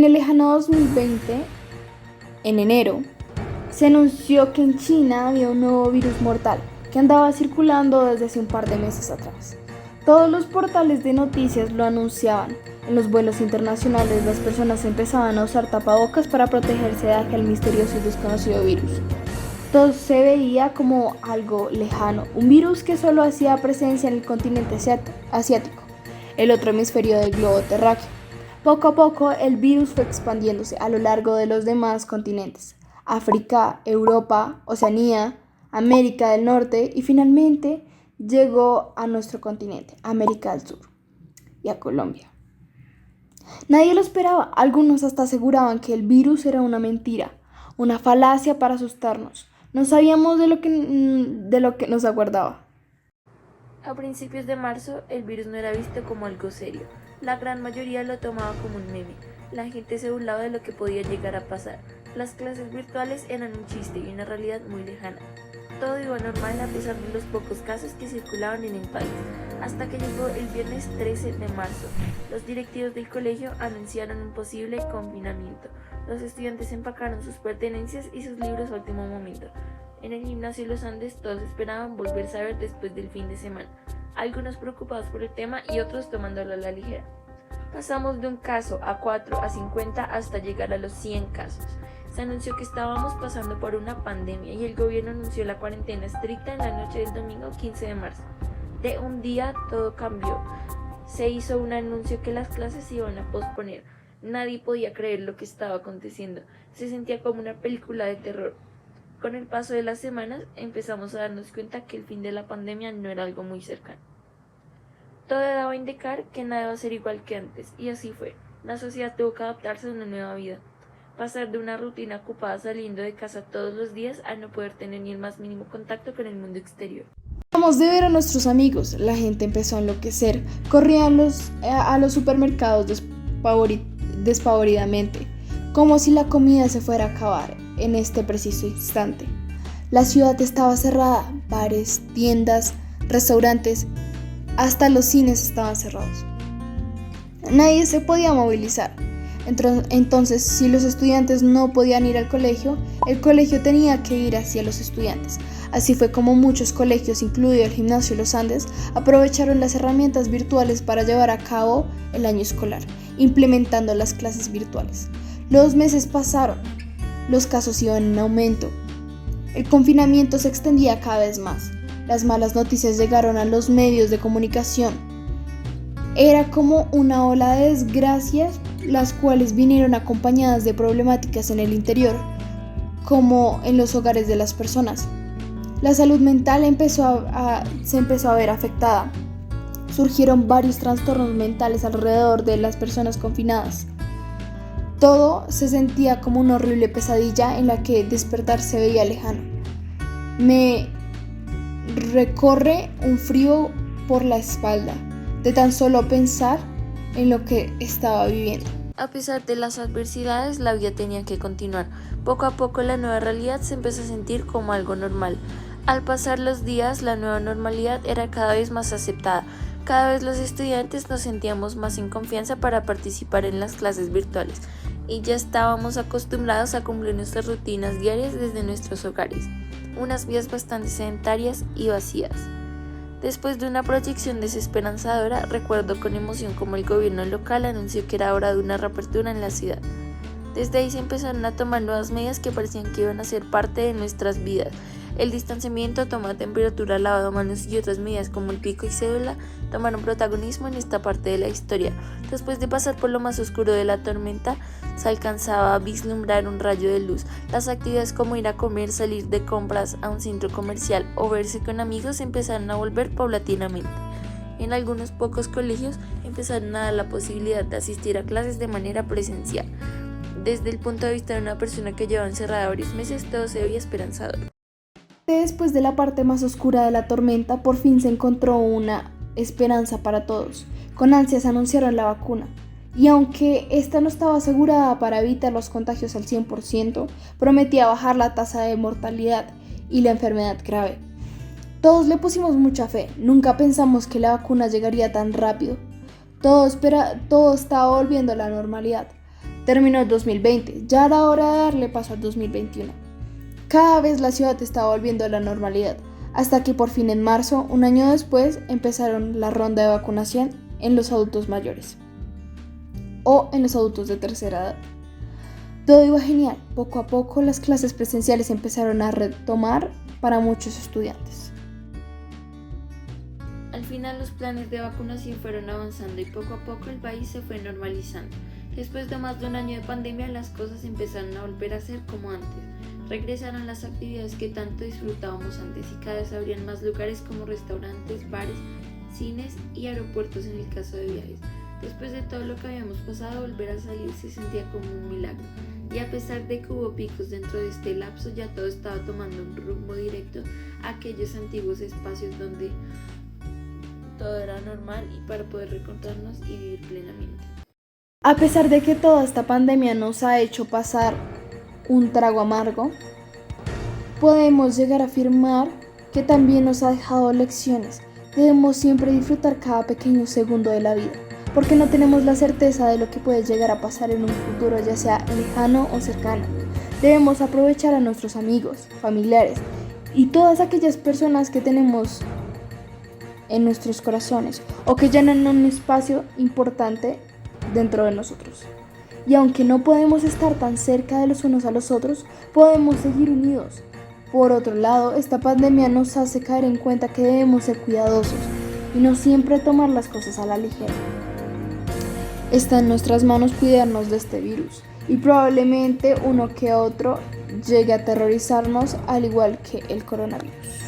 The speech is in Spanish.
En el lejano 2020, en enero, se anunció que en China había un nuevo virus mortal que andaba circulando desde hace un par de meses atrás. Todos los portales de noticias lo anunciaban. En los vuelos internacionales las personas empezaban a usar tapabocas para protegerse de aquel misterioso y desconocido virus. Todo se veía como algo lejano, un virus que solo hacía presencia en el continente asiático, el otro hemisferio del globo terráqueo. Poco a poco el virus fue expandiéndose a lo largo de los demás continentes: África, Europa, Oceanía, América del Norte y finalmente llegó a nuestro continente, América del Sur y a Colombia. Nadie lo esperaba, algunos hasta aseguraban que el virus era una mentira, una falacia para asustarnos. No sabíamos de lo que nos aguardaba. A principios de marzo, el virus no era visto como algo serio. La gran mayoría lo tomaba como un meme. La gente se burlaba de lo que podía llegar a pasar. Las clases virtuales eran un chiste y una realidad muy lejana. Todo iba normal a pesar de los pocos casos que circulaban en el país, hasta que llegó el viernes 13 de marzo. Los directivos del colegio anunciaron un posible confinamiento. Los estudiantes empacaron sus pertenencias y sus libros a último momento. En el gimnasio Los Andes todos esperaban volverse a ver después del fin de semana, algunos preocupados por el tema y otros tomándolo a la ligera. Pasamos de un caso a 4 a 50 hasta llegar a los 100 casos. Se anunció que estábamos pasando por una pandemia y el gobierno anunció la cuarentena estricta en la noche del domingo 15 de marzo. De un día todo cambió. Se hizo un anuncio que las clases se iban a posponer. Nadie podía creer lo que estaba aconteciendo. Se sentía como una película de terror. Con el paso de las semanas empezamos a darnos cuenta que el fin de la pandemia no era algo muy cercano. Todo daba a indicar que nada iba a ser igual que antes, y así fue. La sociedad tuvo que adaptarse a una nueva vida. Pasar de una rutina ocupada saliendo de casa todos los días a no poder tener ni el más mínimo contacto con el mundo exterior. Dejamos de ver a nuestros amigos, la gente empezó a enloquecer, corrían a los supermercados despavoridamente, como si la comida se fuera a acabar en este preciso instante. La ciudad estaba cerrada, bares, tiendas, restaurantes, hasta los cines estaban cerrados. Nadie se podía movilizar. Entonces, si los estudiantes no podían ir al colegio, el colegio tenía que ir hacia los estudiantes. Así fue como muchos colegios, incluido el gimnasio Los Andes, aprovecharon las herramientas virtuales para llevar a cabo el año escolar, implementando las clases virtuales. Los meses pasaron, los casos iban en aumento, el confinamiento se extendía cada vez más, las malas noticias llegaron a los medios de comunicación. Era como una ola de desgracias, las cuales vinieron acompañadas de problemáticas en el interior, como en los hogares de las personas. La salud mental se empezó a ver afectada. Surgieron varios trastornos mentales alrededor de las personas confinadas. Todo se sentía como una horrible pesadilla en la que despertar se veía lejano. Me recorre un frío por la espalda de tan solo pensar en lo que estaba viviendo. A pesar de las adversidades, la vida tenía que continuar. Poco a poco la nueva realidad se empezó a sentir como algo normal. Al pasar los días, la nueva normalidad era cada vez más aceptada. Cada vez los estudiantes nos sentíamos más en confianza para participar en las clases virtuales y ya estábamos acostumbrados a cumplir nuestras rutinas diarias desde nuestros hogares, unas vidas bastante sedentarias y vacías. Después de una proyección desesperanzadora, recuerdo con emoción cómo el gobierno local anunció que era hora de una reapertura en la ciudad. Desde ahí se empezaron a tomar nuevas medidas que parecían que iban a ser parte de nuestras vidas. El distanciamiento, toma de temperatura, lavado de manos y otras medidas como el pico y cédula tomaron protagonismo en esta parte de la historia. Después de pasar por lo más oscuro de la tormenta, se alcanzaba a vislumbrar un rayo de luz. Las actividades como ir a comer, salir de compras a un centro comercial o verse con amigos empezaron a volver paulatinamente. En algunos pocos colegios empezaron a dar la posibilidad de asistir a clases de manera presencial. Desde el punto de vista de una persona que llevaba encerrada varios meses, todo se veía esperanzador. Después de la parte más oscura de la tormenta, por fin se encontró una esperanza para todos. Con ansias anunciaron la vacuna. Y aunque esta no estaba asegurada para evitar los contagios al 100%, prometía bajar la tasa de mortalidad y la enfermedad grave. Todos le pusimos mucha fe, nunca pensamos que la vacuna llegaría tan rápido. Todo estaba volviendo a la normalidad. Terminó el 2020, ya era hora de darle paso al 2021. Cada vez la ciudad estaba volviendo a la normalidad, hasta que por fin en marzo, un año después, empezaron la ronda de vacunación en los adultos mayores o en los adultos de tercera edad. Todo iba genial, poco a poco las clases presenciales empezaron a retomar para muchos estudiantes. Al final los planes de vacunación fueron avanzando y poco a poco el país se fue normalizando. Después de más de un año de pandemia, las cosas empezaron a volver a ser como antes. Regresaron las actividades que tanto disfrutábamos antes y cada vez habrían más lugares como restaurantes, bares, cines y aeropuertos en el caso de viajes. Después de todo lo que habíamos pasado, volver a salir se sentía como un milagro. Y a pesar de que hubo picos dentro de este lapso, ya todo estaba tomando un rumbo directo a aquellos antiguos espacios donde todo era normal y para poder reencontrarnos y vivir plenamente. A pesar de que toda esta pandemia nos ha hecho pasar un trago amargo, podemos llegar a afirmar que también nos ha dejado lecciones. Debemos siempre disfrutar cada pequeño segundo de la vida, porque no tenemos la certeza de lo que puede llegar a pasar en un futuro, ya sea lejano o cercano. Debemos aprovechar a nuestros amigos, familiares y todas aquellas personas que tenemos en nuestros corazones o que llenan un espacio importante dentro de nosotros. Y aunque no podemos estar tan cerca de los unos a los otros, podemos seguir unidos. Por otro lado, esta pandemia nos hace caer en cuenta que debemos ser cuidadosos y no siempre tomar las cosas a la ligera. Está en nuestras manos cuidarnos de este virus y probablemente uno que otro llegue a aterrorizarnos al igual que el coronavirus.